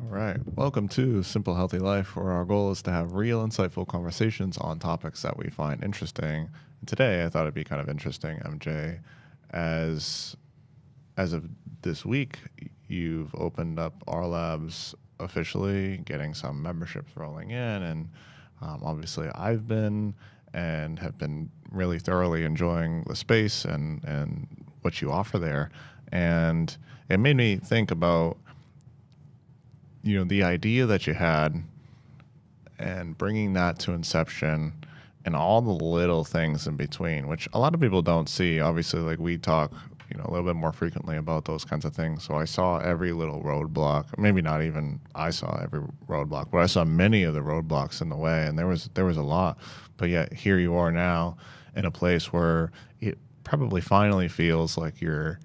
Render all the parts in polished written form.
right. Welcome to Simple Healthy Life, where our goal is to have real, insightful conversations on topics that we find interesting. And today, I thought it'd be kind of interesting, MJ, as as of this week, you've opened up our labs officially, getting some memberships rolling in, and obviously, I've been and have been really thoroughly enjoying the space and what you offer there, and it made me think about the idea that you had and bringing that to inception and all the little things in between, which a lot of people don't see. Obviously, like we talk, a little bit more frequently about those kinds of things. So I saw every little roadblock. Maybe not even I saw every roadblock, but I saw many of the roadblocks in the way, and there was a lot. But yet here you are now in a place where it probably finally feels like you're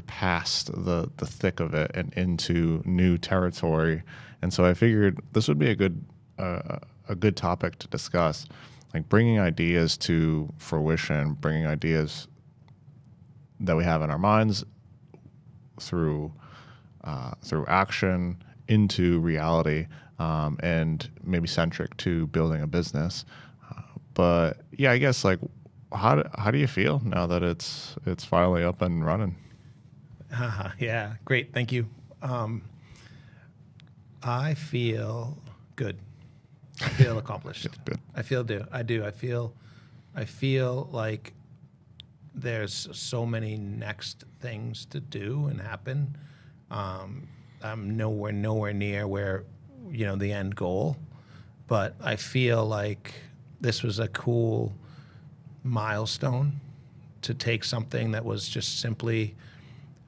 past the thick of it and into new territory. And so I figured this would be a good topic to discuss, like bringing ideas to fruition, bringing ideas that we have in our minds through action into reality, and maybe centric to building a business. But yeah, I guess like how do you feel now that it's finally up and running? Yeah, great. Thank you. I feel good. I feel accomplished. Feels good. I do. I feel like there's so many next things to do and happen. I'm nowhere near where, the end goal, but I feel like this was a cool milestone to take something that was just simply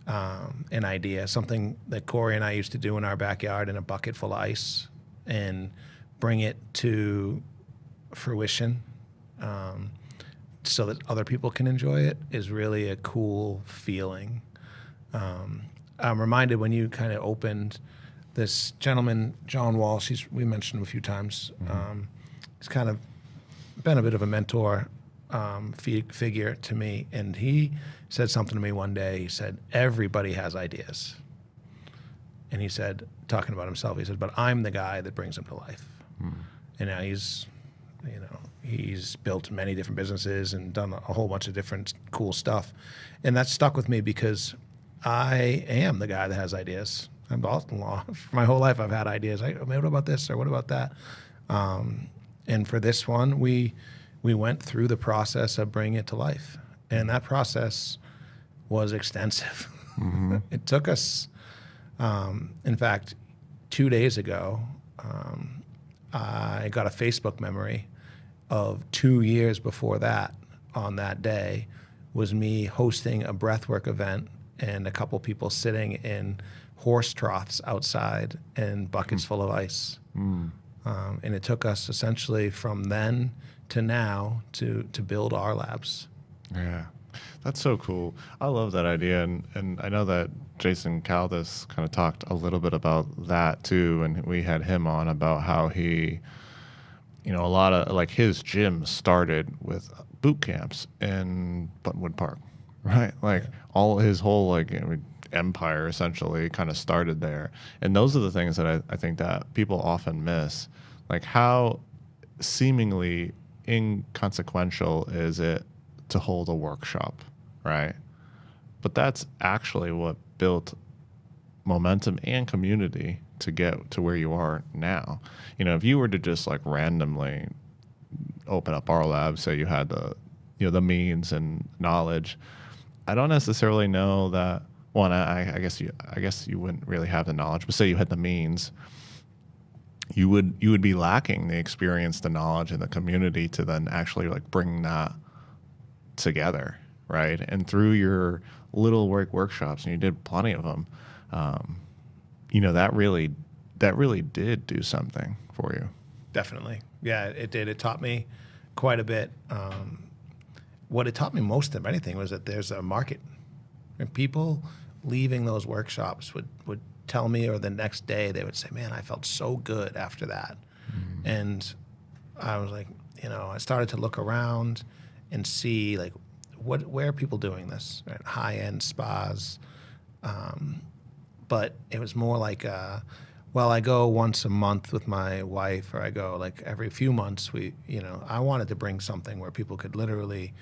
an idea, something that Corey and I used to do in our backyard in a bucket full of ice, and bring it to fruition, so that other people can enjoy it, is really a cool feeling. I'm reminded when you kind of opened, this gentleman, John Walsh, we mentioned him a few times. He's kind of been a bit of a mentor figure to me, and he said something to me one day. He said, everybody has ideas. And he said, talking about himself, he said, but I'm the guy that brings them to life. And now he's built many different businesses and done a whole bunch of different cool stuff. And that stuck with me because I am the guy that has ideas. I'm Boston-in-law. For my whole life, I've had ideas. What about this or what about that? And for this one, we went through the process of bringing it to life. And that process was extensive. It took us, in fact, 2 days ago, I got a Facebook memory of 2 years before that. On that day was me hosting a breathwork event and a couple people sitting in horse troughs outside and buckets full of ice. And it took us essentially from then to now to build our labs. Yeah, that's so cool. I love that idea, and I know that Jason Caldas kind of talked a little bit about that too, and we had him on about how he, a lot of like his gym started with boot camps in Buttonwood Park, right? Like all his whole empire essentially kind of started there, and those are the things that I think that people often miss, like how seemingly inconsequential is it to hold a workshop, right? But that's actually what built momentum and community to get to where you are now. If you were to just like randomly open up our lab, say you had the means and knowledge, I don't necessarily know that. One, I guess you wouldn't really have the knowledge, but say you had the means, you would be lacking the experience, the knowledge, and the community to then actually like bring that together, right? And through your little workshops, and you did plenty of them, that really did do something for you. Definitely. Yeah, it did. It taught me quite a bit. What it taught me most of anything was that there's a market. And people leaving those workshops would tell me, or the next day they would say, man, I felt so good after that. And I was like, I started to look around and see like where are people doing this, right? High-end spas. But it was more like well, I go once a month with my wife, or I go like every few months. I wanted to bring something where people could literally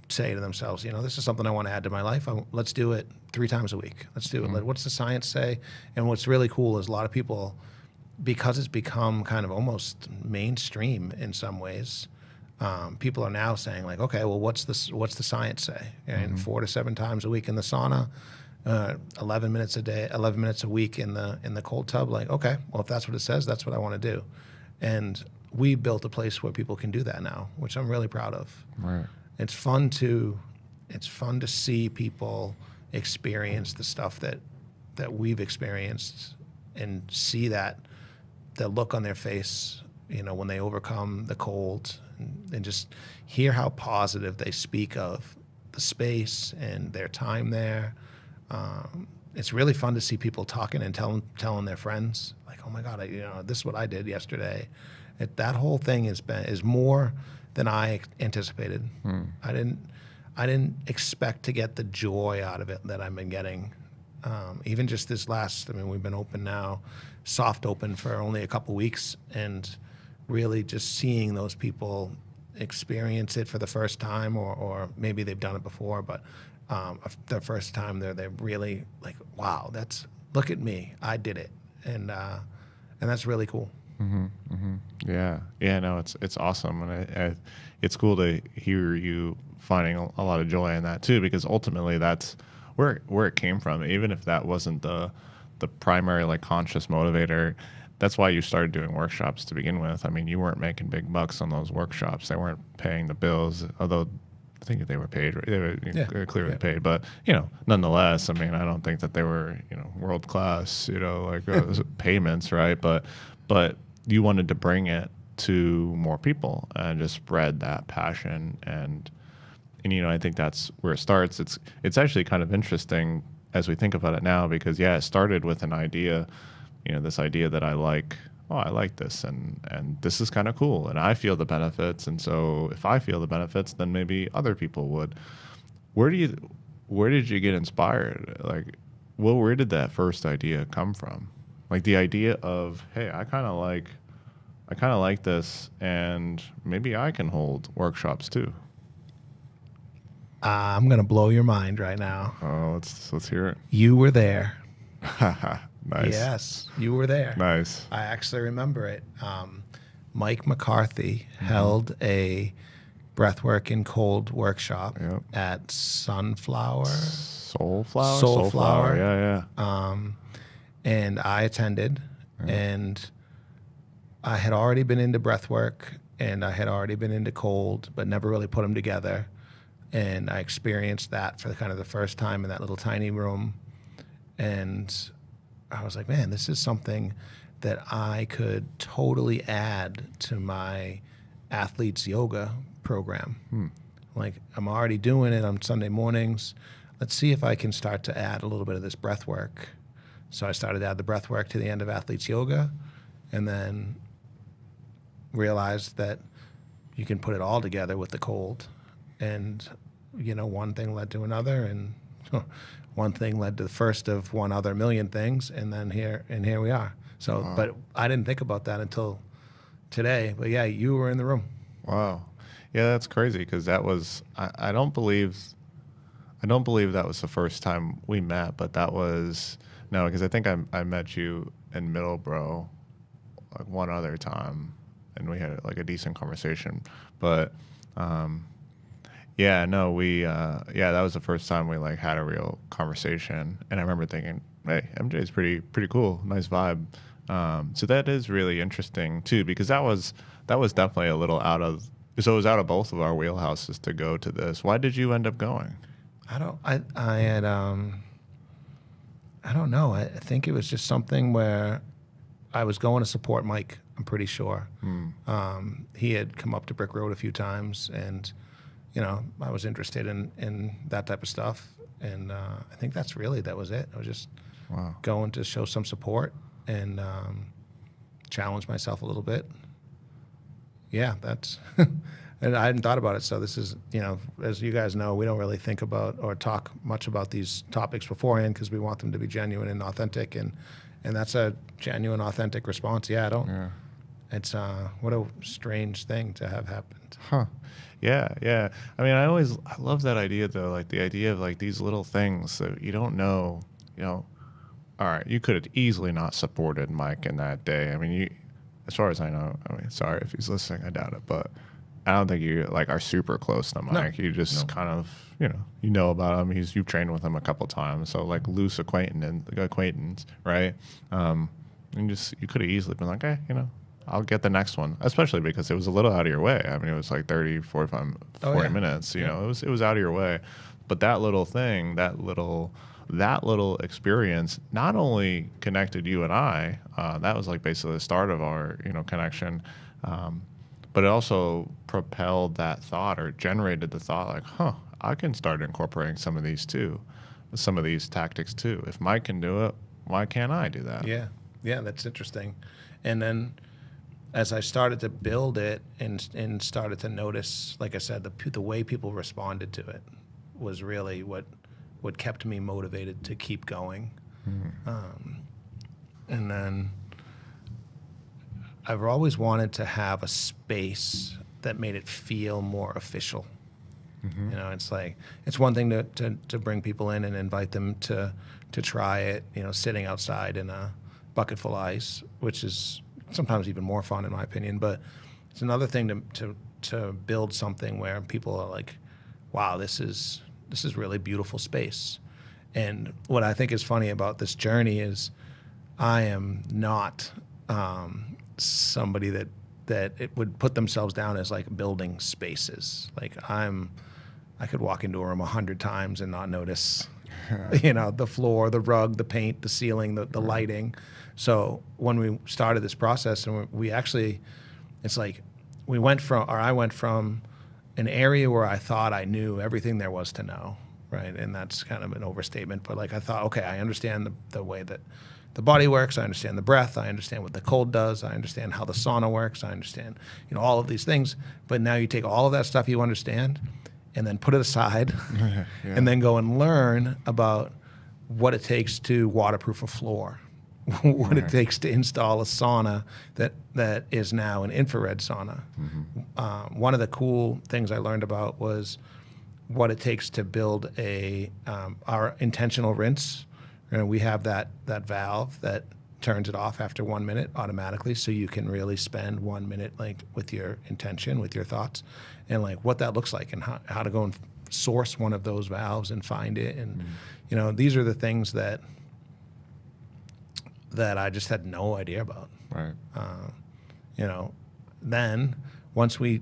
say to themselves, this is something I want to add to my life. Let's do it 3 times a week. Let's do it. Like, what's the science say? And what's really cool is a lot of people, because it's become kind of almost mainstream in some ways, people are now saying like, okay, well, what's the science say? And 4 to 7 times a week in the sauna, 11 minutes a day, 11 minutes a week in the cold tub. Like, okay, well, if that's what it says, that's what I want to do. And we built a place where people can do that now, which I'm really proud of. Right. It's fun to see people experience the stuff that we've experienced, and see that the look on their face, when they overcome the cold, and just hear how positive they speak of the space and their time there. It's really fun to see people talking and telling their friends, like, oh my God, this is what I did yesterday. That whole thing is more than I anticipated. I didn't expect to get the joy out of it that I've been getting. Even just this we've been open now, soft open for only a couple weeks, and really just seeing those people experience it for the first time, or maybe they've done it before, but the first time they're really like, wow, look at me, I did it, and that's really cool. Yeah, no, it's awesome, and it's cool to hear you finding a lot of joy in that too, because ultimately that's where it came from. Even if that wasn't the primary like conscious motivator, that's why you started doing workshops to begin with. I mean, you weren't making big bucks on those workshops; they weren't paying the bills, although I think they were paid. Right? They were clearly paid, but nonetheless, I mean, I don't think that they were world class, payments, right? But you wanted to bring it to more people and just spread that passion, and I think that's where it starts. It's actually kind of interesting as we think about it now, because it started with an idea, this idea that I like this, and this is kind of cool, and I feel the benefits, and so if I feel the benefits, then maybe other people would. Where did you get inspired? Like, where did that first idea come from? Like the idea of, hey, I kind of like this, and maybe I can hold workshops too. I'm gonna blow your mind right now. Oh, let's hear it. You were there. Nice. Yes, you were there. Nice. I actually remember it. Mike McCarthy held a breathwork and cold workshop at Soulflower. Yeah. And I attended, and I had already been into breathwork, and I had already been into cold, but never really put them together. And I experienced that for the first time in that little tiny room. And I was like, man, this is something that I could totally add to my athletes yoga program. Like, I'm already doing it on Sunday mornings. Let's see if I can start to add a little bit of this breath work. So I started to add the breath work to the end of athletes yoga, and then realized that you can put it all together with the cold. And, one thing led to another, and one thing led to the first of one other million things, and then here we are. So, wow. But I didn't think about that until today. But yeah, you were in the room. Wow. Yeah, that's crazy, because that was, I don't believe that was the first time we met, but that was, no, because I think I met you in Middleborough like one other time, and we had like a decent conversation. But that was the first time we like had a real conversation, and I remember thinking, hey, MJ is pretty cool, nice vibe. So that is really interesting too, because that was definitely a little out of both of our wheelhouses to go to this. Why did you end up going? I don't know. I think it was just something where I was going to support Mike, I'm pretty sure. He had come up to Brick Road a few times, and I was interested in that type of stuff. And I think that was it. I was just going to show some support and challenge myself a little bit. Yeah, that's, and I hadn't thought about it. So this is, as you guys know, we don't really think about or talk much about these topics beforehand, because we want them to be genuine and authentic and And that's a genuine, authentic response. Yeah, I don't. Yeah. It's what a strange thing to have happened. Huh. Yeah, yeah. I mean, I love that idea though, like the idea of like these little things that you don't know, you know, all right, you could have easily not supported Mike in that day. I mean, you, as far as I know, I mean, sorry if he's listening, I doubt it, but I don't think you like are super close to Mike. You just kind of, you know about him. You've trained with him a couple times, so like loose acquaintance, right? And you could have easily been like, hey, I'll get the next one, especially because it was a little out of your way. I mean, it was like 30, 45, 40 minutes. You know, it was out of your way. But that little thing, that little experience, not only connected you and I. That was like basically the start of our connection. But it also propelled that thought or generated the thought like, I can start incorporating some of these tactics too. If Mike can do it, why can't I do that? Yeah, that's interesting. And then as I started to build it and started to notice, like I said, the way people responded to it was really what kept me motivated to keep going. And then I've always wanted to have a space that made it feel more official. It's like, it's one thing to bring people in and invite them to try it, sitting outside in a bucket full of ice, which is sometimes even more fun in my opinion. But it's another thing to build something where people are like, wow, this is really beautiful space. And what I think is funny about this journey is I am not somebody that it would put themselves down as like building spaces. Like I could walk into a room 100 times and not notice, the floor, the rug, the paint, the ceiling, the lighting. So when we started this process, and we actually, it's like I went from an area where I thought I knew everything there was to know, right? And that's kind of an overstatement, but like I thought, okay, I understand the way that the body works, I understand the breath, I understand what the cold does, I understand how the sauna works, I understand, all of these things. But now you take all of that stuff you understand and then put it aside and then go and learn about what it takes to waterproof a floor, what it takes to install a sauna that is now an infrared sauna. One of the cool things I learned about was what it takes to build our intentional rinse. We have that valve that turns it off after 1 minute automatically, so you can really spend 1 minute like with your intention, with your thoughts, and like what that looks like, and how to go and source one of those valves and find it. And these are the things that I just had no idea about. Right. Then once we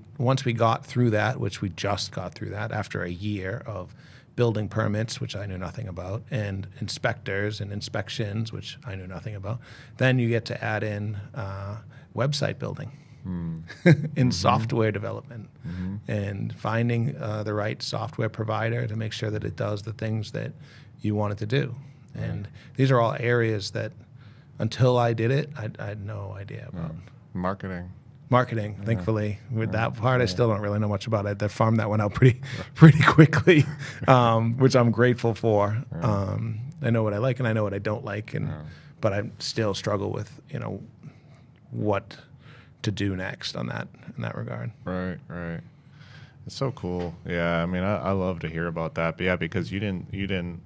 got through that, which we just got through that after a year of building permits, which I knew nothing about, and inspectors and inspections, which I knew nothing about, then you get to add in website building in software development and finding the right software provider to make sure that it does the things that you want it to do. And these are all areas that until I did it, I had no idea about. Marketing, thankfully. With that part, I still don't really know much about it. They farmed that one out pretty quickly, which I'm grateful for. I know what I like and I know what I don't like, but I still struggle with, what to do next in that regard. Right. It's so cool. Yeah, I mean, I love to hear about that. But yeah, because you didn't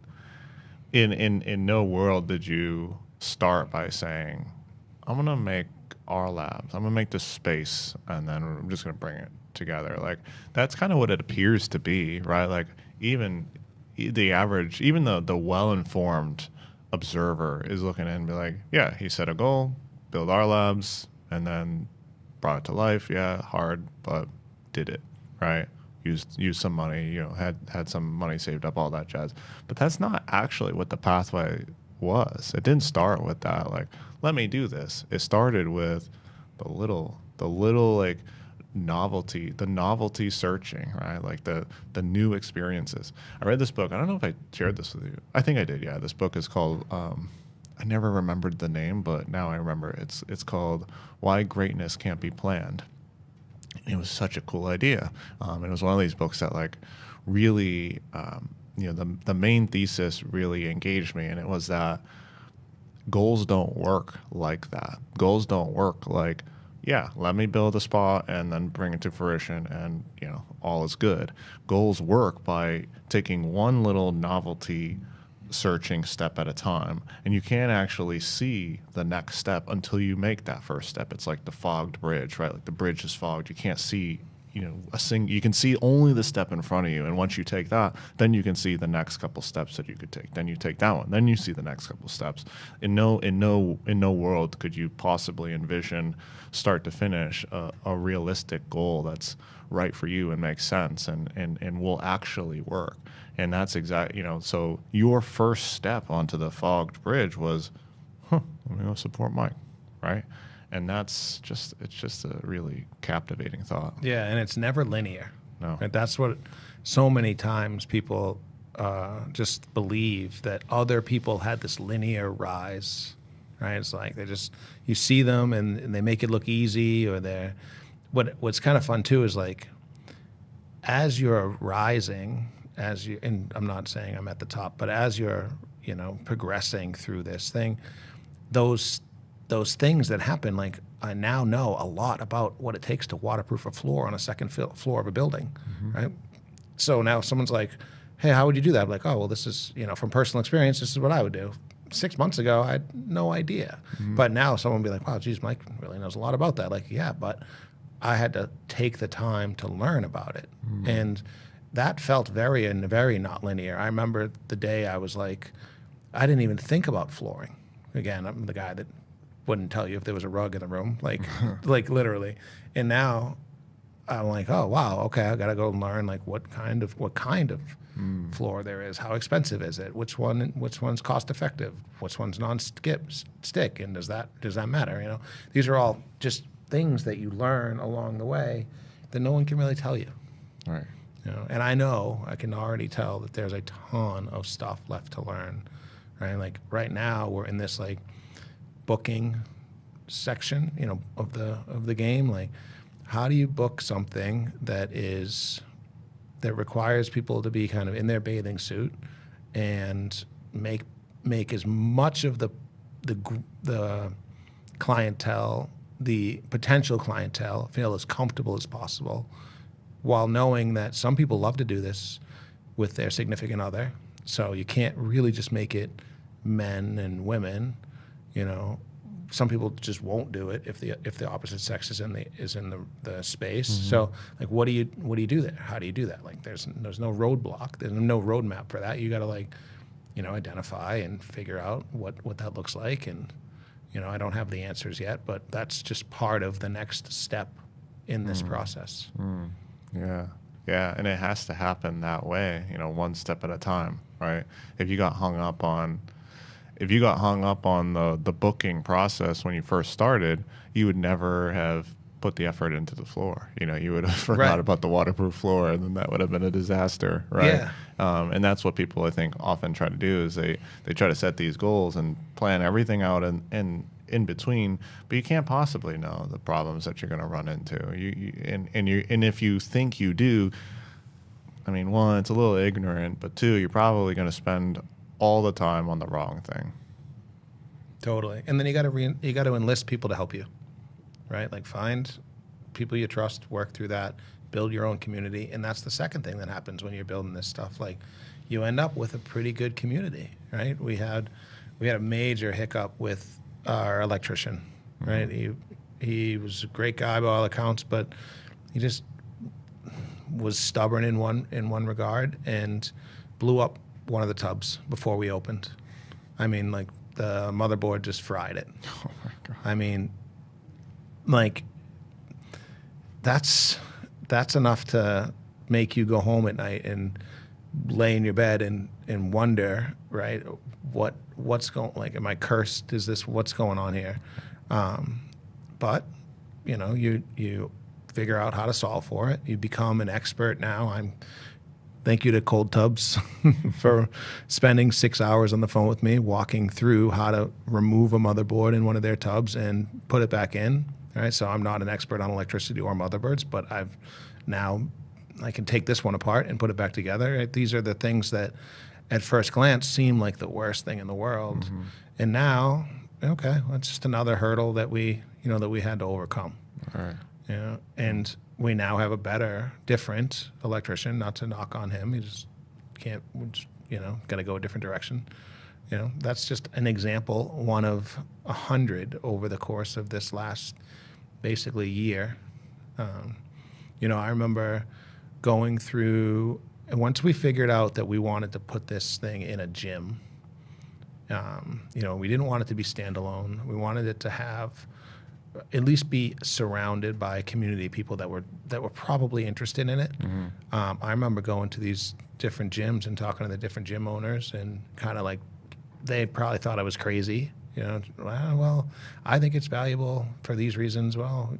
in no world did you start by saying, I'm gonna make our labs, I'm gonna make this space, and then I'm just gonna bring it together. Like that's kind of what it appears to be, right? Like even the well-informed observer is looking in and be like, yeah, he set a goal, build our labs, and then brought it to life. Yeah, hard, but did it, right? Used some money, had some money saved up, all that jazz. But that's not actually what the pathway was. It didn't start with that, like, let me do this. It started with the little like novelty searching, right? Like the new experiences. I read this book. I don't know if I shared this with you. I think I did. Yeah, this book is called. I never remembered the name, but now I remember. It's called Why Greatness Can't Be Planned. And it was such a cool idea. It was one of these books that like really, the main thesis really engaged me, and it was that goals don't work like that. Goals don't work like, yeah, let me build a spa and then bring it to fruition and, all is good. Goals work by taking one little novelty searching step at a time, and you can't actually see the next step until you make that first step. It's like the fogged bridge, right? Like the bridge is fogged. You can't see, you can see only the step in front of you, and once you take that, then you can see the next couple steps that you could take. Then you take that one, then you see the next couple steps. In no world could you possibly envision start to finish a realistic goal that's right for you and makes sense and will actually work. And that's so your first step onto the fogged bridge was, let me go support Mike, right? And it's just a really captivating thought. Yeah, and it's never linear. No. Right? That's what so many times people just believe that other people had this linear rise, right? It's like you see them and they make it look easy, or what's kind of fun too is like, as you're rising, and I'm not saying I'm at the top, but as you're, progressing through this thing, those things that happen, like I now know a lot about what it takes to waterproof a floor on a second floor of a building, right? So now someone's like, hey, how would you do that? I'm like, oh, well, this is, from personal experience, this is what I would do. 6 months ago, I had no idea. But now someone would be like, wow, geez, Mike really knows a lot about that. Like, yeah, but I had to take the time to learn about it. And that felt very not linear. I remember the day I was like, I didn't even think about flooring. Again, I'm the guy that wouldn't tell you if there was a rug in the room, like literally. And now I'm like, oh wow, okay, I gotta go learn like what kind of floor there is, how expensive is it, which one's cost effective, which one's non-stick, and does that matter? These are all just things that you learn along the way that no one can really tell you. Right. And I can already tell that there's a ton of stuff left to learn, right? Like right now we're in this like booking section, of the game. Like, how do you book something that requires people to be kind of in their bathing suit and make as much of the clientele, the potential clientele, feel as comfortable as possible, while knowing that some people love to do this with their significant other. So you can't really just make it men and women. Some people just won't do it if the opposite sex is in the space. So like, what do you do there? How do you do that? Like, there's no roadblock. There's no roadmap for that. You got to identify and figure out what that looks like. And I don't have the answers yet, but that's just part of the next step in this process. Yeah. Yeah. And it has to happen that way, one step at a time, right? If you got hung up on the booking process when you first started, you would never have put the effort into the floor. You would have forgot about the waterproof floor, and then that would have been a disaster, right? Yeah. And that's what people, I think, often try to do is they try to set these goals and plan everything out and in between, but you can't possibly know the problems that you're going to run into. And if you think you do, I mean, one, it's a little ignorant, but two, you're probably going to spend all the time on the wrong thing. Totally. And then you got to enlist people to help you, right? Like, find people you trust, work through that, build your own community. And that's the second thing that happens when you're building this stuff. Like, you end up with a pretty good community, right? We had a major hiccup with our electrician, right? He was a great guy by all accounts, but he just was stubborn in one regard and blew up one of the tubs before we opened. I mean, like, the motherboard just fried it. Oh my God. I mean, like, that's enough to make you go home at night and lay in your bed and wonder, right? What's going, like, am I cursed? Is this what's going on here? But you figure out how to solve for it. You become an expert now. Thank you to Cold Tubs for spending 6 hours on the phone with me, walking through how to remove a motherboard in one of their tubs and put it back in. All right, so I'm not an expert on electricity or motherboards, but I can take this one apart and put it back together. Right? These are the things that, at first glance seemed like the worst thing in the world. And now, okay, well, it's just another hurdle that we had to overcome. All right. You know, and we now have a better, different electrician. Not to knock on him, he just can't. We just, got to go a different direction. That's just an example, one of 100 over the course of this last, basically, year. I remember going through, and once we figured out that we wanted to put this thing in a gym. We didn't want it to be standalone. We wanted it to have, at least be surrounded by a community of people that were probably interested in it. I remember going to these different gyms and talking to the different gym owners, and kind of like, they probably thought I was crazy. Well, I think it's valuable for these reasons. Well,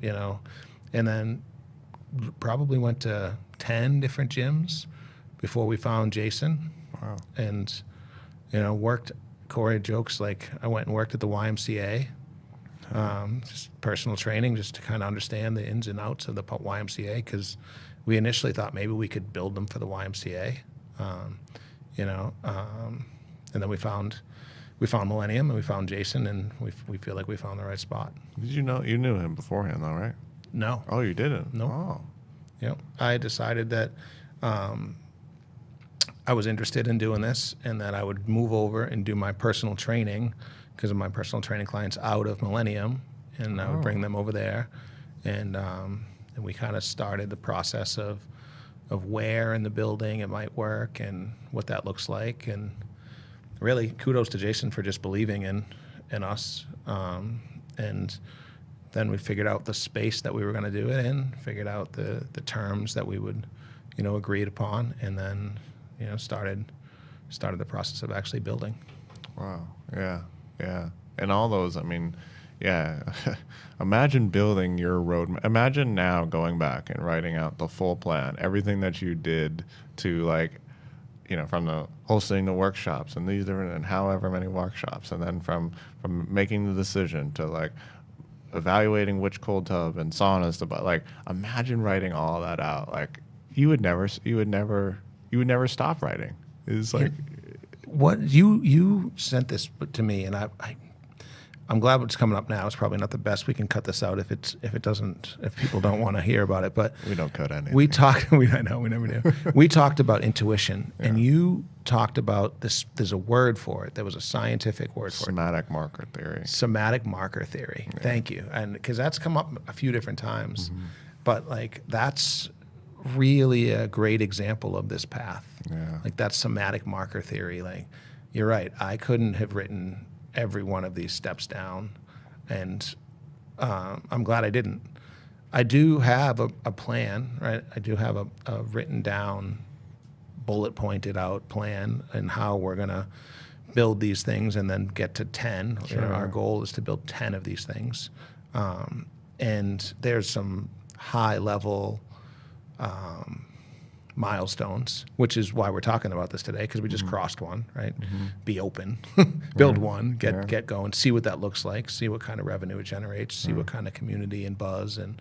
and then probably went to 10 different gyms before we found Jason. Wow. And, worked. Corey jokes like I went and worked at the YMCA, just personal training, just to kind of understand the ins and outs of the YMCA, because we initially thought maybe we could build them for the YMCA, and then we found Millennium, and we found Jason, and we feel like we found the right spot. Did you knew him beforehand though, right? No. Oh, you didn't? No. Oh. Yep. I decided that I was interested in doing this, and that I would move over and do my personal training, because of my personal training clients, out of Millennium, and I would bring them over there, and we kind of started the process of where in the building it might work and what that looks like. And really, kudos to Jason for just believing in us. And then we figured out the space that we were going to do it in, figured out the terms that we would, agreed upon, and then, started the process of actually building. Wow. Yeah. Yeah. And all those, yeah. Imagine building your road. Imagine now going back and writing out the full plan, everything that you did to from the hosting the workshops and these different, and however many workshops, and then from making the decision to evaluating which cold tub and saunas to buy. Imagine writing all that out. You would never stop writing. It's what you sent this to me, and I'm glad it's coming up now. It's probably not the best. We can cut this out if people don't want to hear about it. But we don't cut anything. I know we never do. We talked about intuition, and you talked about this. There's a word for it. There was a scientific word for it. Somatic marker theory. Somatic marker theory. Yeah. Thank you. And because that's come up a few different times, but that's really a great example of this path. Yeah. That somatic marker theory. You're right. I couldn't have written every one of these steps down, and I'm glad I didn't. I do have a plan, right? I do have a written down, bullet pointed out plan and how we're gonna build these things and then get to 10. Sure. Our goal is to build 10 of these things, and there's some high level milestones, which is why we're talking about this today, because we just crossed one, right? Be open, build one, get going, see what that looks like, see what kind of revenue it generates, see what kind of community and buzz and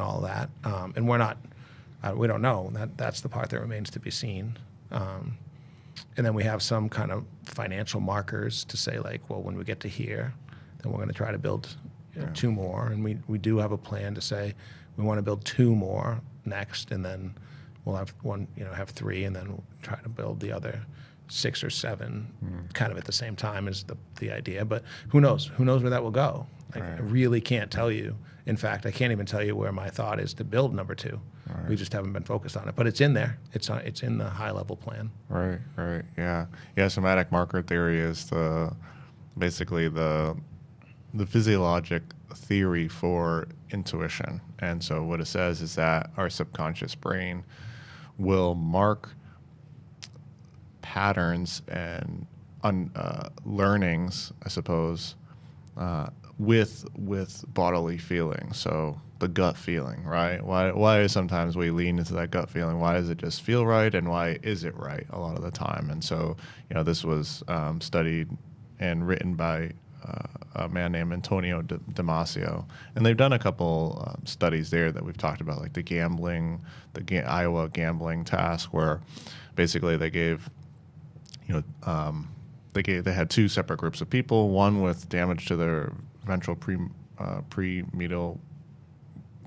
all that. And we don't know. That's the part that remains to be seen. And then we have some kind of financial markers to say, when we get to here, then we're going to try to build 2 more. And we do have a plan to say we want to build 2 more next, and then we'll have one, have 3, and then we'll try to build the other 6 or 7 kind of at the same time is the idea. But who knows? Who knows where that will go? I really can't tell you. In fact, I can't even tell you where my thought is to build number 2. Right. We just haven't been focused on it. But it's in there. It's in the high-level plan. Right, yeah. Yeah, somatic marker theory is basically the physiologic theory for intuition. And so what it says is that our subconscious brain will mark patterns and learnings, I suppose, with bodily feeling. So the gut feeling, right? Why sometimes we lean into that gut feeling? Why does it just feel right, and why is it right a lot of the time? And so, this was studied and written by a man named Antonio Damasio, and they've done a couple studies there that we've talked about, like the Iowa gambling task, where basically they gave they had two separate groups of people, one with damage to their ventral pre-medial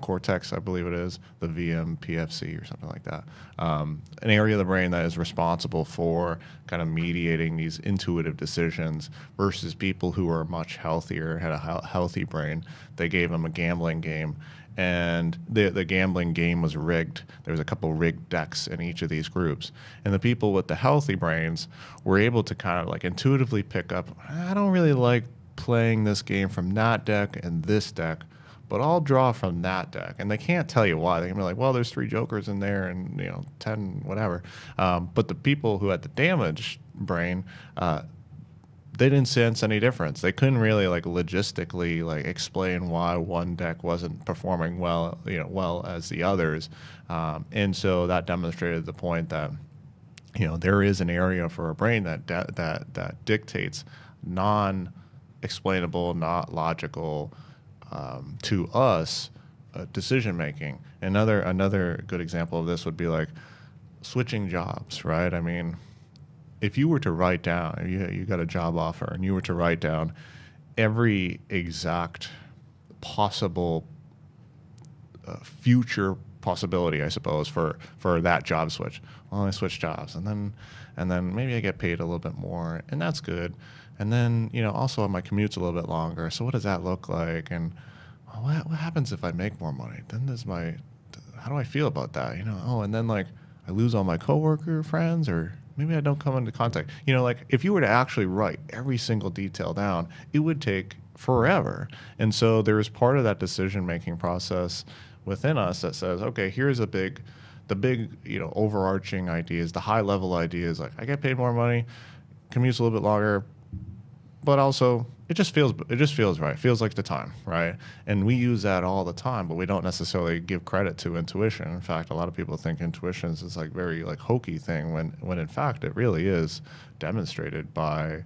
cortex, I believe it is, the VMPFC or something like that. An area of the brain that is responsible for kind of mediating these intuitive decisions versus people who are much healthier, had a healthy brain. They gave them a gambling game, and the gambling game was rigged. There was a couple rigged decks in each of these groups. And the people with the healthy brains were able to kind of like intuitively pick up, I don't really like playing this game from that deck and this deck, but I'll draw from that deck. And they can't tell you why. They can be like, well, there's 3 jokers in there and 10 whatever. But the people who had the damaged brain, they didn't sense any difference. They couldn't really like logistically like explain why one deck wasn't performing well, well as the others. And so that demonstrated the point that there is an area for a brain that dictates non-explainable, not logical, to us, decision making. Another good example of this would be like switching jobs, right? I mean, if you were to write down, you got a job offer, and you were to write down every exact possible future possibility, I suppose, for that job switch. Well, I switch jobs, and then maybe I get paid a little bit more, and that's good. And then, also my commute's a little bit longer. So what does that look like? And what happens if I make more money? Then how do I feel about that? And then like I lose all my coworker friends, or maybe I don't come into contact. Like if you were to actually write every single detail down, it would take forever. And so there is part of that decision-making process within us that says, okay, here's the big, overarching ideas, the high-level ideas, like I get paid more money, commute's a little bit longer, but also it just feels right. It feels like the time, right? And we use that all the time, but we don't necessarily give credit to intuition. In fact, a lot of people think intuition is this like very like hokey thing when in fact it really is demonstrated by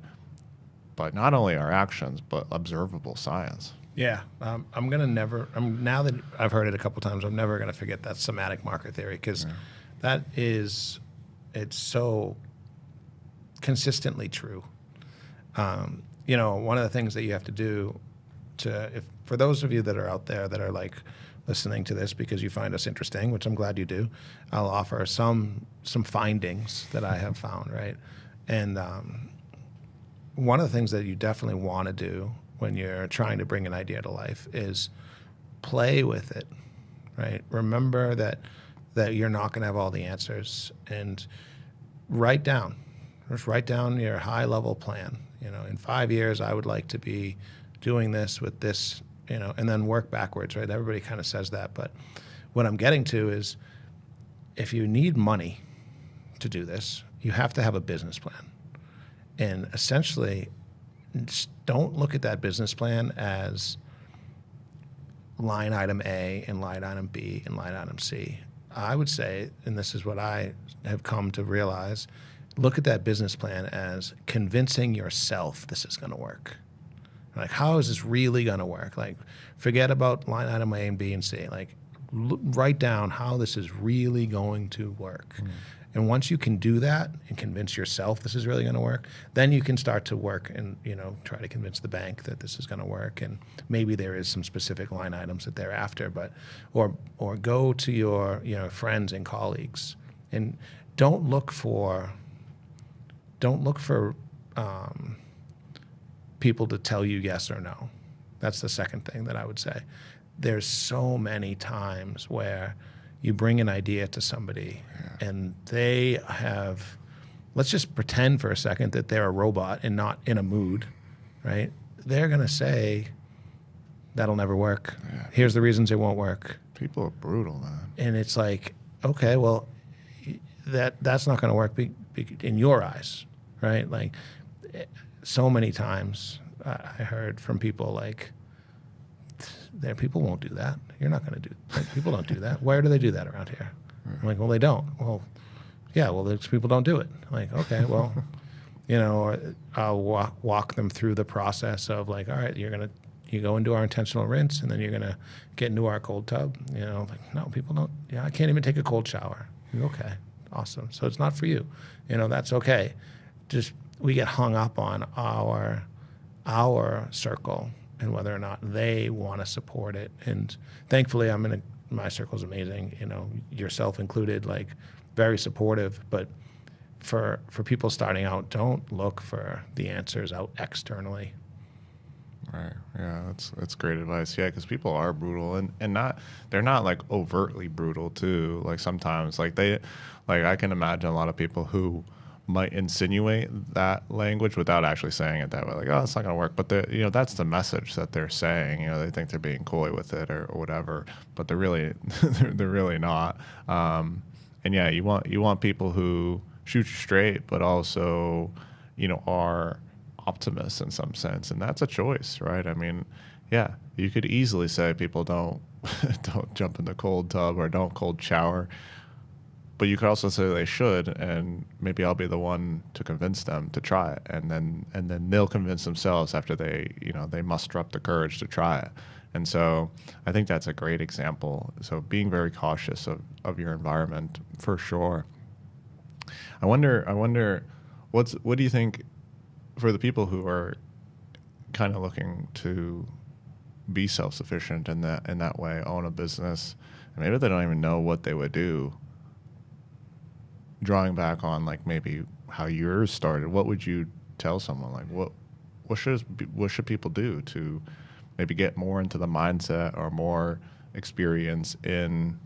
not only our actions but observable science. Yeah, now that I've heard it a couple times, I'm never going to forget that somatic marker theory, because it's so consistently true. One of the things that you have to do for those of you that are out there that are like listening to this because you find us interesting, which I'm glad you do, I'll offer some findings that I have found, right? And one of the things that you definitely want to do when you're trying to bring an idea to life is play with it, right? Remember that you're not going to have all the answers, and write down your high-level plan. In 5 years, I would like to be doing this with this, and then work backwards, right? Everybody kind of says that, but what I'm getting to is if you need money to do this, you have to have a business plan. And essentially, just don't look at that business plan as line item A and line item B and line item C. I would say, and this is what I have come to realize, look at that business plan as convincing yourself this is going to work. Like, how is this really going to work? Like, forget about line item A and B and C. Like, write down how this is really going to work. And once you can do that and convince yourself this is really going to work, then you can start to work and try to convince the bank that this is going to work. And maybe there is some specific line items that they're after, but or go to your friends and colleagues, and don't look for people to tell you yes or no. That's the second thing that I would say. There's so many times where you bring an idea to somebody and they have, let's just pretend for a second that they're a robot and not in a mood, right? They're going to say, that'll never work. Yeah. Here's the reasons it won't work. People are brutal, man. And it's like, okay, well, that's not going to work in your eyes, right? Like, so many times I heard from people like, people won't do that. You're not going to do that. People don't do that. Where do they do that around here? I'm like, well, they don't. Well, yeah, well, those people don't do it. I'm like, okay, well, or I'll walk them through the process of like, all right, you go into our intentional rinse, and then you're going to get into our cold tub. Like, no, people don't. Yeah, I can't even take a cold shower. Okay, awesome. So it's not for you. That's okay. just we get hung up on our circle and whether or not they want to support it. And thankfully, my circle's amazing, you know, yourself included, like very supportive. But for people starting out, don't look for the answers out externally. Right. Yeah, that's great advice. Yeah, because people are brutal, and they're not like overtly brutal too. Like sometimes, like I can imagine a lot of people who might insinuate that language without actually saying it that way. Like, oh, it's not going to work. But that's the message that they're saying. You know, they think they're being coy with it or whatever, but they're really they're really not. And yeah, you want people who shoot you straight, but also, you know, are optimists in some sense, and that's a choice, right? I mean, yeah, you could easily say people don't don't jump in the cold tub or don't cold shower, but you could also say they should, and maybe I'll be the one to convince them to try it, and then they'll convince themselves after they muster up the courage to try it. And so I think that's a great example. So being very cautious of your environment for sure. I wonder what do you think for the people who are kind of looking to be self-sufficient in that way, own a business, and maybe they don't even know what they would do. Drawing back on like maybe how yours started, what would you tell someone? Like what should people do to maybe get more into the mindset or more experience in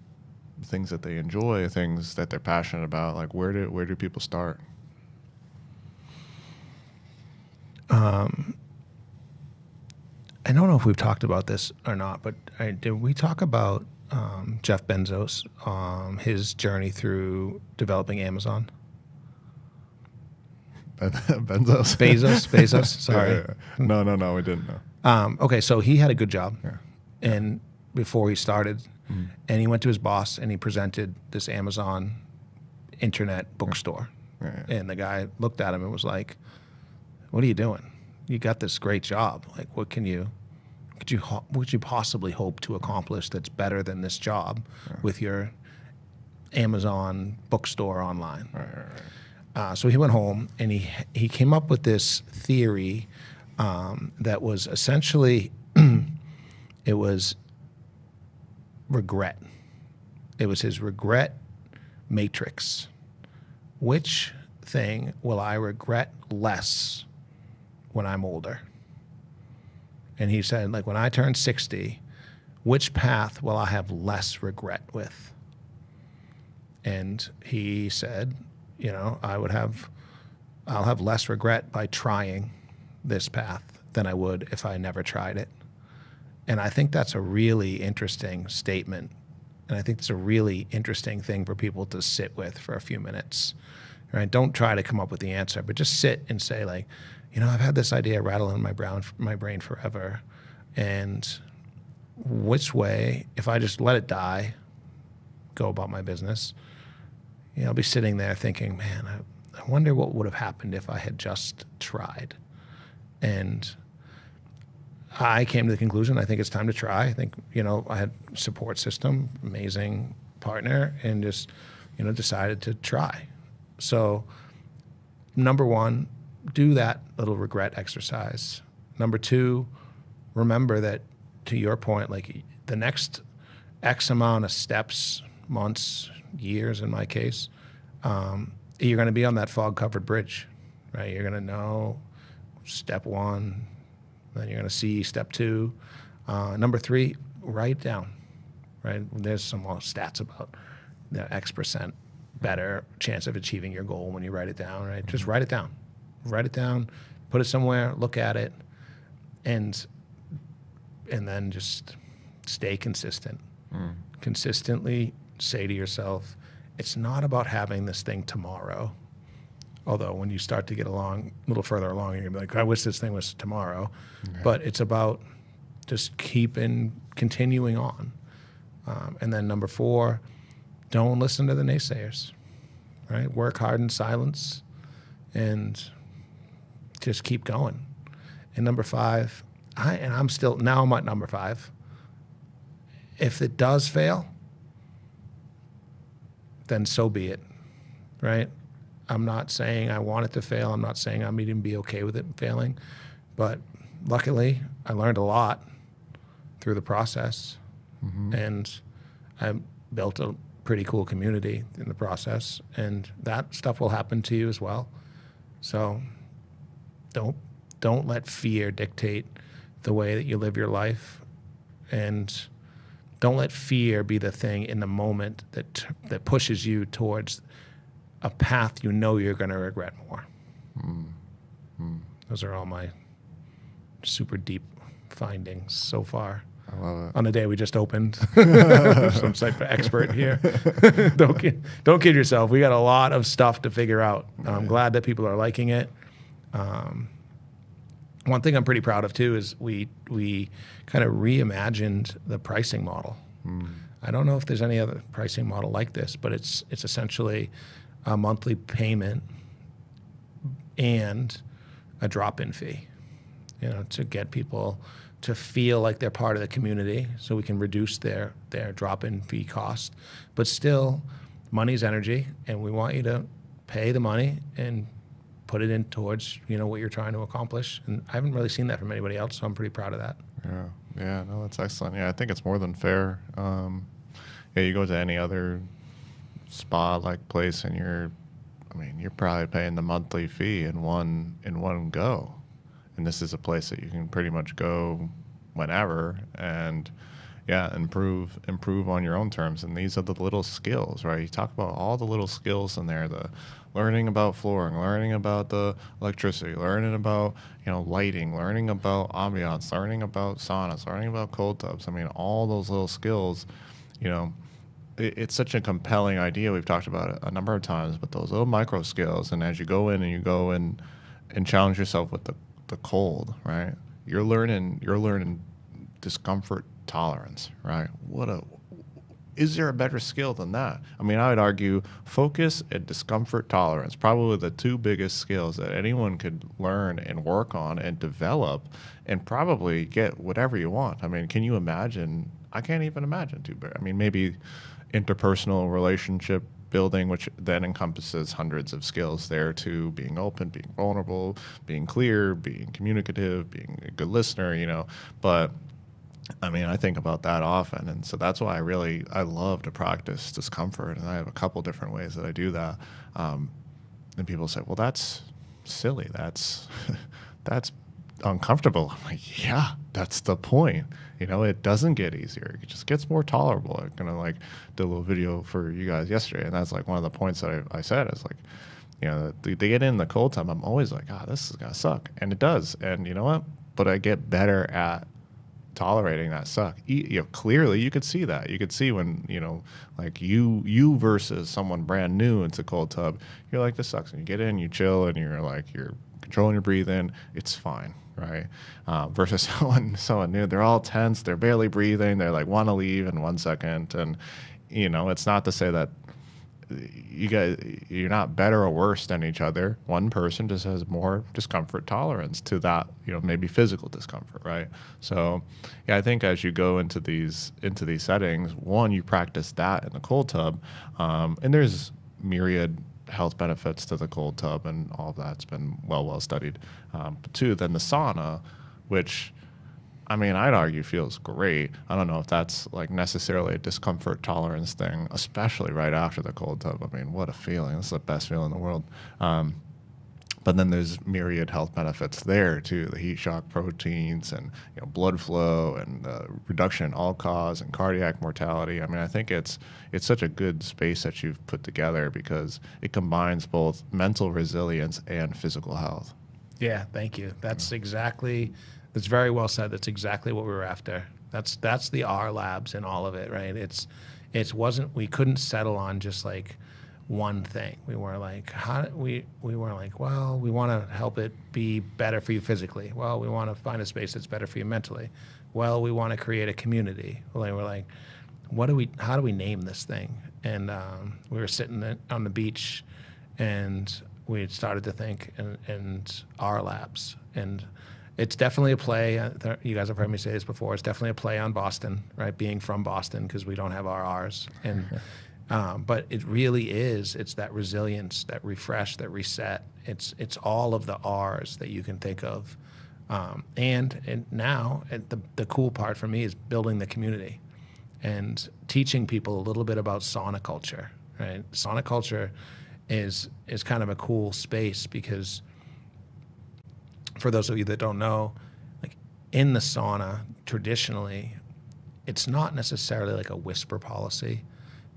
things that they enjoy, things that they're passionate about? Like where do people start? I don't know if we've talked about this or not, but did we talk about Jeff Bezos, his journey through developing Amazon? Bezos. Sorry. Yeah. No, we didn't know. Okay, so he had a good job, Yeah. and before he started, and he went to his boss and he presented this Amazon internet bookstore, Yeah. and the guy looked at him and was like, "What are you doing? You got this great job. Like, what could you possibly hope to accomplish that's better than this job with your Amazon bookstore online?" Right. So he went home and he came up with this theory that was essentially it was regret. It was his regret matrix. Which thing will I regret less when I'm older? And he said, like, when I turn 60, which path will I have less regret with? And he said, you know, I'll have less regret by trying this path than I would if I never tried it. And I think that's a really interesting statement. And I think it's a really interesting thing for people to sit with for a few minutes, right? Don't try to come up with the answer, but just sit and say, like, you know, I've had this idea rattling in my brain forever. And which way, if I just let it die, go about my business, you know, I'll be sitting there thinking, man, I wonder what would have happened if I had just tried. And I came to the conclusion, I think it's time to try. I think, you know, I had a support system, amazing partner, and just, you know, decided to try. So number one, do that little regret exercise. Number two, remember that, to your point, like the next X amount of steps, months, years in my case, you're going to be on that fog-covered bridge, right? You're going to know step one, then you're going to see step two. Number three, write down, right? There's some stats about the X% better chance of achieving your goal when you write it down, right? Just write it down. Write it down, put it somewhere, look at it, and then just stay consistent. Consistently say to yourself, it's not about having this thing tomorrow. Although when you start to get a little further along, you're going to be like, I wish this thing was tomorrow. Okay. But it's about just continuing on. And then number four, don't listen to the naysayers, right? Work hard in silence and just keep going. And number five, I'm at number five. If it does fail, then so be it, right? I'm not saying I want it to fail. I'm not saying I'm even be okay with it failing. But luckily, I learned a lot through the process. And I built a pretty cool community in the process. And that stuff will happen to you as well. So don't let fear dictate the way that you live your life. And don't let fear be the thing in the moment that pushes you towards a path you know you're going to regret more. Those are all my super deep findings so far. I love it. On the day we just opened. Some type of expert here. Don't kid yourself. We got a lot of stuff to figure out. I'm glad that people are liking it. One thing I'm pretty proud of too is we kind of reimagined the pricing model. I don't know if there's any other pricing model like this, but it's essentially a monthly payment and a drop-in fee, to get people to feel like they're part of the community, so we can reduce their drop-in fee cost. But still, money's energy, and we want you to pay the money and put it in towards what you're trying to accomplish. And I haven't really seen that from anybody else, so I'm pretty proud of that. Yeah, no, that's excellent. Yeah, I think it's more than fair. You go to any other spa-like place, and you're probably paying the monthly fee in one go. And this is a place that you can pretty much go whenever and improve on your own terms. And these are the little skills, right? You talk about all the little skills in there, the learning about flooring, learning about the electricity, learning about, lighting, learning about ambiance, learning about saunas, learning about cold tubs. I mean, all those little skills, it's such a compelling idea. We've talked about it a number of times, but those little micro skills, and as you go in and challenge yourself with the cold, right? You're learning discomfort tolerance, right? Is there a better skill than that? I mean, I would argue focus and discomfort tolerance, probably the two biggest skills that anyone could learn and work on and develop and probably get whatever you want. I mean, can you imagine? I can't even imagine too bad. I mean, maybe interpersonal relationship building, which then encompasses hundreds of skills there too, being open, being vulnerable, being clear, being communicative, being a good listener, but I mean, I think about that often, and so that's why I love to practice discomfort, and I have a couple different ways that I do that. And people say, well, that's silly, that's uncomfortable. I'm like, yeah, that's the point. It doesn't get easier. It just gets more tolerable. I'm going to do a little video for you guys yesterday. And that's one of the points that I said is they get in the cold time. I'm always like, this is going to suck. And it does. And you know what? But I get better at tolerating that suck. Clearly you could see that. You could see when, you versus someone brand new into cold tub, you're like, this sucks. And you get in, you chill, and you're controlling your breathing. It's fine. Right. Versus someone new, they're all tense. They're barely breathing. They're want to leave in 1 second. And, it's not to say that you're not better or worse than each other. One person just has more discomfort tolerance to that, maybe physical discomfort. Right. So, I think as you go into these settings, one, you practice that in the cold tub. And there's myriad health benefits to the cold tub, and all of that's been well studied. But two, then the sauna, which I'd argue feels great. I don't know if that's necessarily a discomfort tolerance thing, especially right after the cold tub. What a feeling. This is the best feeling in the world. But then there's myriad health benefits there too, the heat shock proteins and blood flow and reduction in all-cause and cardiac mortality. I think it's such a good space that you've put together because it combines both mental resilience and physical health. Yeah, thank you. That's very well said. That's exactly what we were after. That's the R labs in all of it, right? We couldn't settle on just one thing. We were we want to help it be better for you physically. Well, we want to find a space that's better for you mentally. Well, we want to create a community. We're how do we name this thing? And we were sitting on the beach, and we had started to think, and our labs, and it's definitely a play. You guys have heard me say this before. It's definitely a play on Boston, right? Being from Boston, because we don't have our R's. And But it really is. It's that resilience, that refresh, that reset. It's all of the R's that you can think of. And now the cool part for me is building the community and teaching people a little bit about sauna culture. Right, sauna culture is kind of a cool space because, for those of you that don't know, like in the sauna traditionally, it's not necessarily like a whisper policy,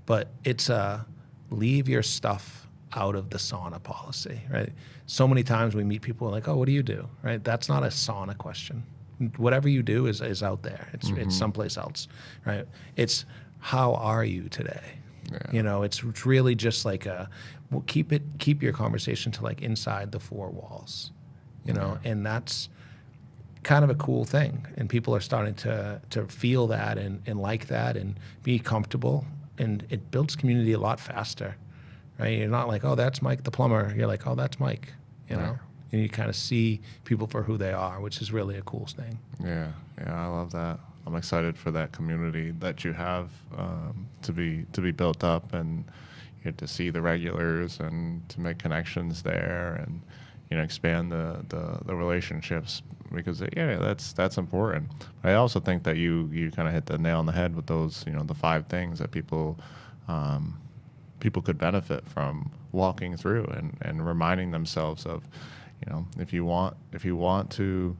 but it's a leave your stuff out of the sauna policy, right? So many times we meet people like, oh, what do you do, right? That's not a sauna question. Whatever you do is out there. It's someplace else, right? It's how are you today? Yeah. You know, it's really just like keep your conversation to like inside the four walls, you know, and that's kind of a cool thing. And people are starting to feel that and like that and be comfortable, and it builds community a lot faster, right? You're not like, oh, that's Mike the plumber. You're like, oh, that's Mike, you know, and you kind of see people for who they are, which is really a cool thing. Yeah, I love that. I'm excited for that community that you have to be built up, and you get to see the regulars and to make connections there, and you know, expand the relationships, because that's important. But I also think that you kind of hit the nail on the head with those, you know, the 5 things that people could benefit from walking through and reminding themselves of, you know, if you want to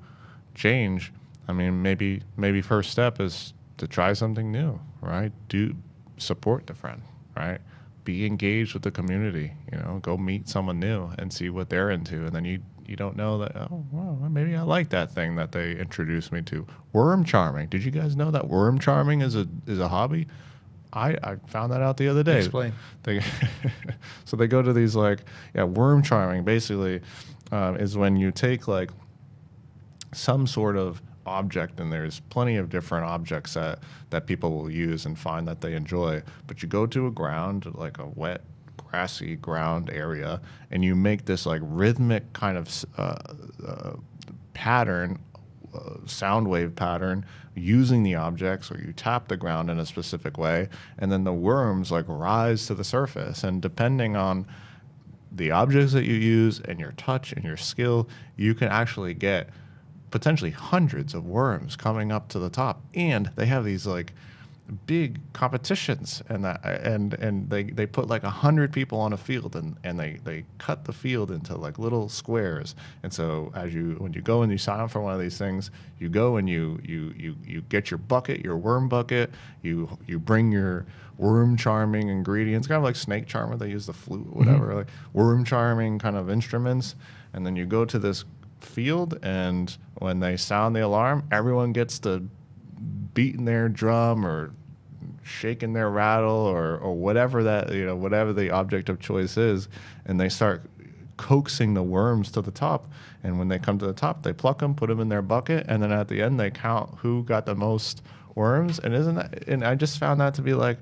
change. I mean, maybe first step is to try something new, right? Do support the friend, right? Be engaged with the community, you know, go meet someone new and see what they're into. And then you don't know that, oh, well, maybe I like that thing that they introduced me to. Worm charming. Did you guys know that worm charming is a hobby? I found that out the other day. Explain. So they go to these worm charming basically is when you take like some sort of object, and there's plenty of different objects that people will use and find that they enjoy, but you go to a ground, like a wet grassy ground area, and you make this like rhythmic kind of pattern, sound wave pattern, using the objects, or you tap the ground in a specific way, and then the worms like rise to the surface, and depending on the objects that you use and your touch and your skill, you can actually get potentially hundreds of worms coming up to the top. And they have these like big competitions, and they put like 100 people on a field, and they cut the field into like little squares. And so when you go and you sign up for one of these things, you go and you get your bucket, your worm bucket, you bring your worm charming ingredients, kind of like snake charmer, they use the flute or whatever, like worm charming kind of instruments, and then you go to this field, and when they sound the alarm, everyone gets to beating their drum or shaking their rattle or whatever that, you know, whatever the object of choice is, and they start coaxing the worms to the top. And when they come to the top, they pluck them, put them in their bucket, and then at the end they count who got the most worms. And I just found that to be like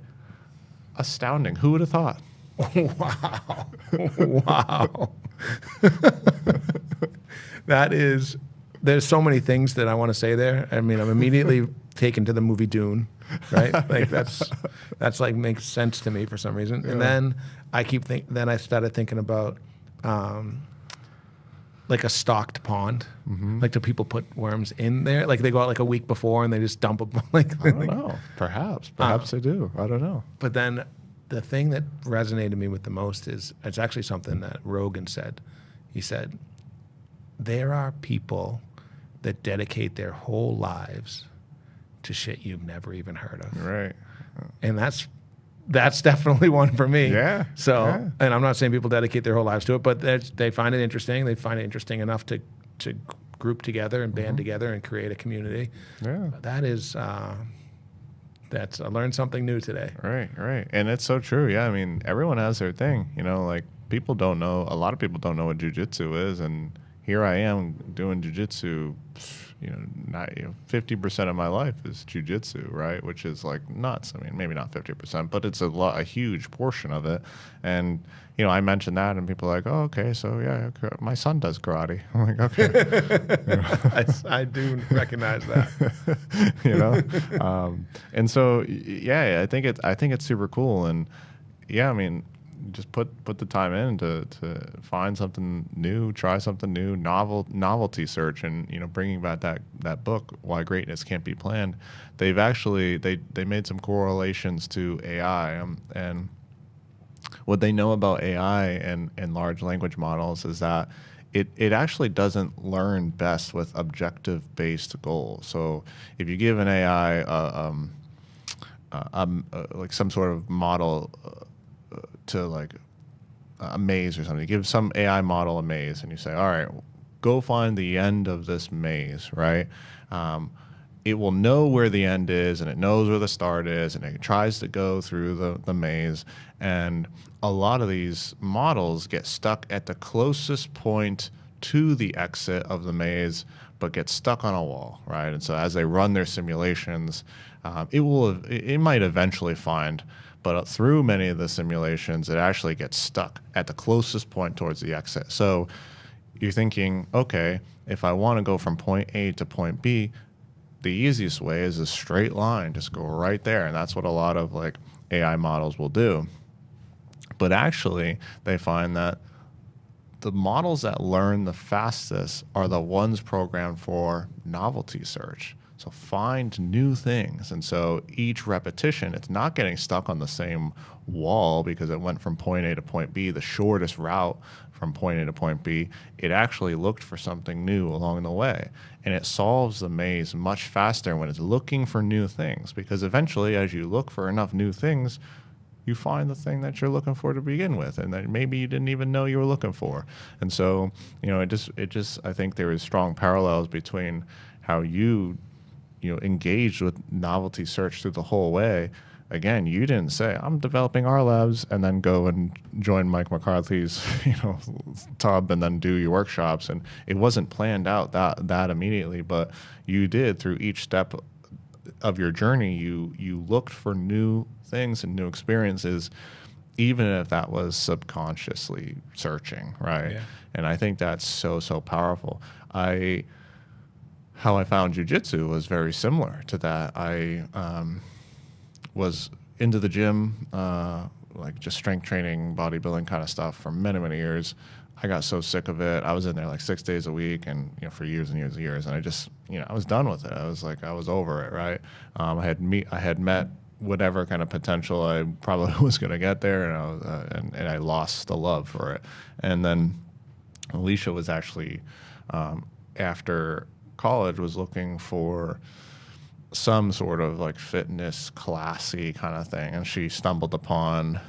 astounding. Who would have thought? Wow. There's so many things that I want to say there. I mean, I'm immediately taken to the movie Dune, right? Like that's like makes sense to me for some reason. Yeah. And then I started thinking about like a stocked pond. Mm-hmm. Like, do people put worms in there? Like they go out like a week before and they just dump them. Like I don't know. Perhaps they do. I don't know. But then the thing that resonated me with the most is it's actually something that Rogan said. He said, there are people that dedicate their whole lives to shit you've never even heard of. Right. And that's definitely one for me. Yeah. So, yeah. And I'm not saying people dedicate their whole lives to it, but they find it interesting. They find it interesting enough to group together and band together and create a community. Yeah. That is, I learned something new today. Right. And it's so true. Yeah. I mean, everyone has their thing, you know, like a lot of people don't know what jiu-jitsu is. And here I am doing jiu-jitsu, 50% of my life is jiu-jitsu, right? Which is like nuts. I mean, maybe not 50%, but it's a huge portion of it. And, you know, I mentioned that and people are like, oh, okay, so yeah, my son does karate. I'm like, okay. I do recognize that. You know? And so, yeah, I think it's super cool. And yeah, I mean, just put the time in to find something new, try something new, novelty search, and bringing back that book, Why Greatness Can't Be Planned. They've actually they made some correlations to AI, and what they know about AI and large language models is that it actually doesn't learn best with objective based goals. So if you give an AI like some sort of model to like a maze or something, you give some AI model a maze and you say, all right, go find the end of this maze, right? It will know where the end is, and it knows where the start is, and it tries to go through the maze. And a lot of these models get stuck at the closest point to the exit of the maze, but get stuck on a wall, right? And so as they run their simulations, it might eventually find, but through many of the simulations, it actually gets stuck at the closest point towards the exit. So you're thinking, okay, if I want to go from point A to point B, the easiest way is a straight line, just go right there. And that's what a lot of like AI models will do. But actually, they find that the models that learn the fastest are the ones programmed for novelty search. So find new things. And so each repetition, it's not getting stuck on the same wall because it went from point A to point B, the shortest route from point A to point B. It actually looked for something new along the way. And it solves the maze much faster when it's looking for new things, because eventually, as you look for enough new things, you find the thing that you're looking for to begin with, and that maybe you didn't even know you were looking for. And so, it just I think there is strong parallels between how you engaged with novelty search through the whole way. Again, you didn't say, I'm developing R labs, and then go and join Mike McCarthy's, tub and then do your workshops. And it wasn't planned out that immediately, but you did through each step of your journey. You looked for new things and new experiences, even if that was subconsciously searching, right? Yeah. And I think that's so powerful. How I found jiu-jitsu was very similar to that. I was into the gym, like just strength training, bodybuilding kind of stuff for many years. I got so sick of it. I was in there like 6 days a week, and for years and years. And I just, I was done with it. I was over it, right? I had met whatever kind of potential I probably was going to get there, and I lost the love for it. And then Alicia was actually after college was looking for some sort of like fitness classy kind of thing, and she stumbled upon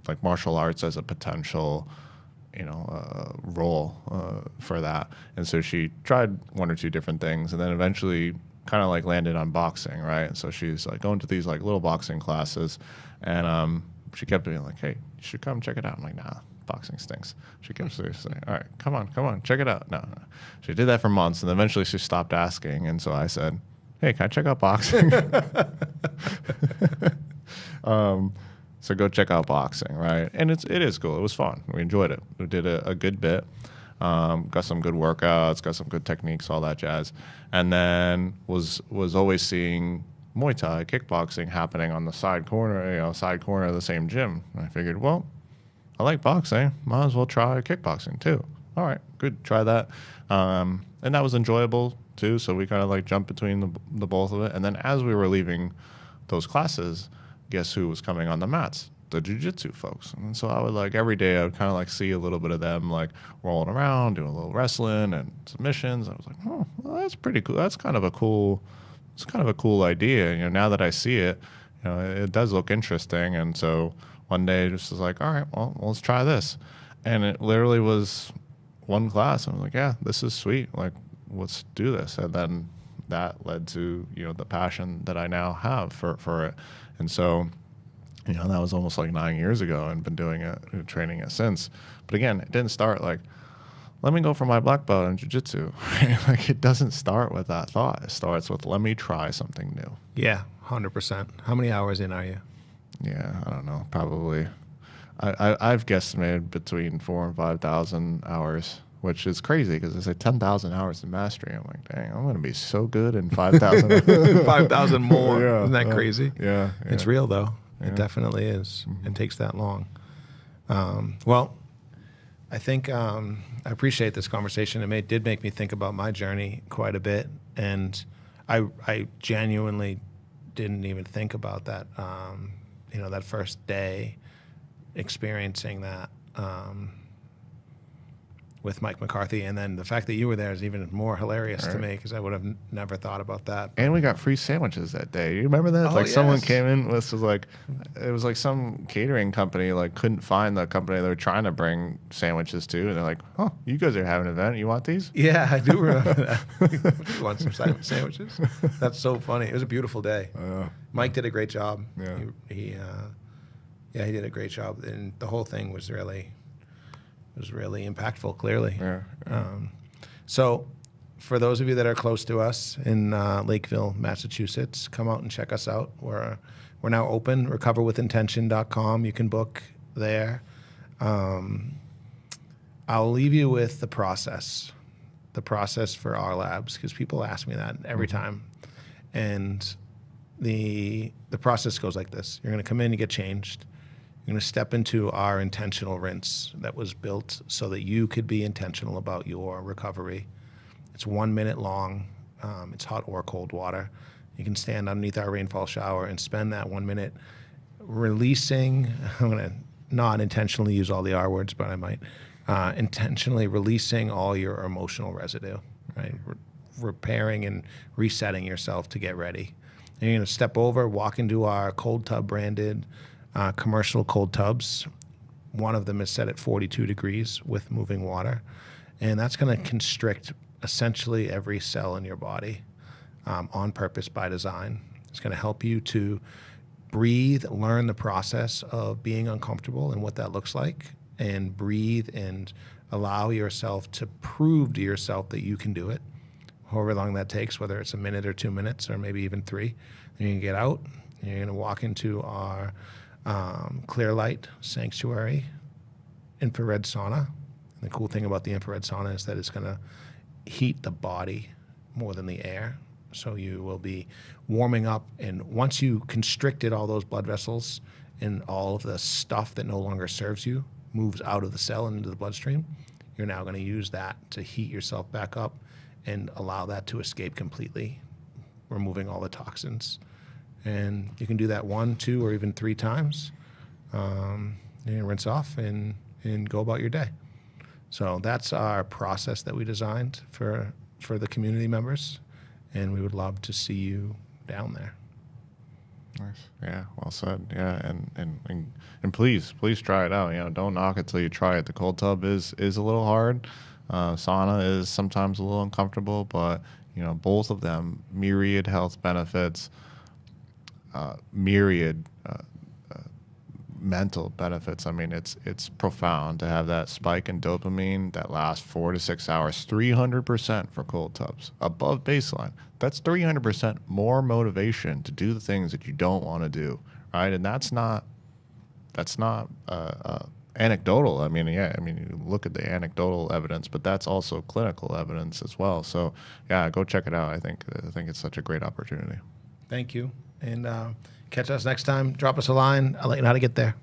like martial arts as a potential role for that. And so she tried one or two different things, and then eventually kind of like landed on boxing, right? And so she's like going to these like little boxing classes, and she kept being like, hey, you should come check it out. I'm like, nah, boxing stinks. She kept saying, all right, come on, check it out. No. She did that for months, and eventually she stopped asking. And so I said, hey, can I check out boxing? So go check out boxing, right? And it is cool. It was fun. We enjoyed it. We did a good bit. Got some good workouts, got some good techniques, all that jazz. And then was always seeing Muay Thai, kickboxing happening on the side corner of the same gym. And I figured, well, I like boxing. Might as well try kickboxing too. All right, good. Try that. And that was enjoyable too. So we kind of like jumped between the both of it. And then as we were leaving those classes, guess who was coming on the mats? The jiu-jitsu folks. And so I would like every day I would kind of like see a little bit of them like rolling around, doing a little wrestling and submissions. I was like, oh, well, that's pretty cool. It's kind of a cool idea. Now that I see it, it does look interesting. And so one day just was like, all right, well, let's try this. And it literally was one class. I was like, yeah, this is sweet. Like, let's do this. And then that led to, the passion that I now have for it. And so, that was almost like 9 years ago, and been doing it, training it since. But again, it didn't start like, let me go for my black belt in jiu-jitsu. Like, it doesn't start with that thought. It starts with, let me try something new. Yeah, 100%. How many hours in are you? Yeah, I don't know. Probably, I've guesstimated between 4,000 and 5,000 hours, which is crazy because they say 10,000 hours in mastery. I'm like, dang, I'm going to be so good in 5,000. 5,000 more. Yeah, Isn't that crazy? Yeah. It's real though. It definitely is. It takes that long. Well, I think I appreciate this conversation. It did make me think about my journey quite a bit, and I genuinely didn't even think about that. That first day, experiencing that with Mike McCarthy, and then the fact that you were there is even more hilarious to me because I would have never thought about that. And we got free sandwiches that day. You remember that? Oh, Someone yes. came in. This was like, it was like some catering company couldn't find the company they were trying to bring sandwiches to, and they're like, "Oh, you guys are having an event. You want these?" Yeah, I do remember that. You want some sandwiches? That's so funny. It was a beautiful day. Mike did a great job. Yeah. He did a great job, and the whole thing was really impactful. Clearly. Yeah. So, for those of you that are close to us in Lakeville, Massachusetts, come out and check us out. We're now open. recoverwithintention.com. You can book there. I'll leave you with the process for our labs, because people ask me that every time. And the process goes like this. You're going to come in, you get changed. You're going to step into our intentional rinse that was built so that you could be intentional about your recovery. It's 1 minute long. It's hot or cold water. You can stand underneath our rainfall shower and spend that 1 minute releasing. I'm going to not intentionally use all the R words, but I might. Intentionally releasing all your emotional residue, right? Repairing and resetting yourself to get ready. And you're going to step over, walk into our cold tub branded commercial cold tubs. One of them is set at 42 degrees with moving water. And that's going to constrict essentially every cell in your body on purpose by design. It's going to help you to breathe, learn the process of being uncomfortable and what that looks like, and breathe and allow yourself to prove to yourself that you can do it, however long that takes, whether it's a minute or 2 minutes or maybe even 3. And you're going to get out, and you're going to walk into our clear light sanctuary infrared sauna. And the cool thing about the infrared sauna is that it's going to heat the body more than the air. So you will be warming up, and once you constricted all those blood vessels and all of the stuff that no longer serves you moves out of the cell and into the bloodstream, you're now going to use that to heat yourself back up and allow that to escape completely, removing all the toxins. And you can do that 1, 2, or even 3 times. You rinse off and go about your day. So that's our process that we designed for the community members, and we would love to see you down there. Nice. Yeah, well said. Yeah, and please try it out. Don't knock it till you try it. The cold tub is a little hard. Sauna is sometimes a little uncomfortable, but both of them, myriad health benefits, myriad mental benefits. I mean, it's profound to have that spike in dopamine that lasts 4 to 6 hours, 300% for cold tubs, above baseline. That's 300% more motivation to do the things that you don't want to do, right? And that's not anecdotal. You look at the anecdotal evidence, but that's also clinical evidence as well. So yeah, go check it out. I think it's such a great opportunity. Thank you. And catch us next time. Drop us a line. I'll let you know how to get there.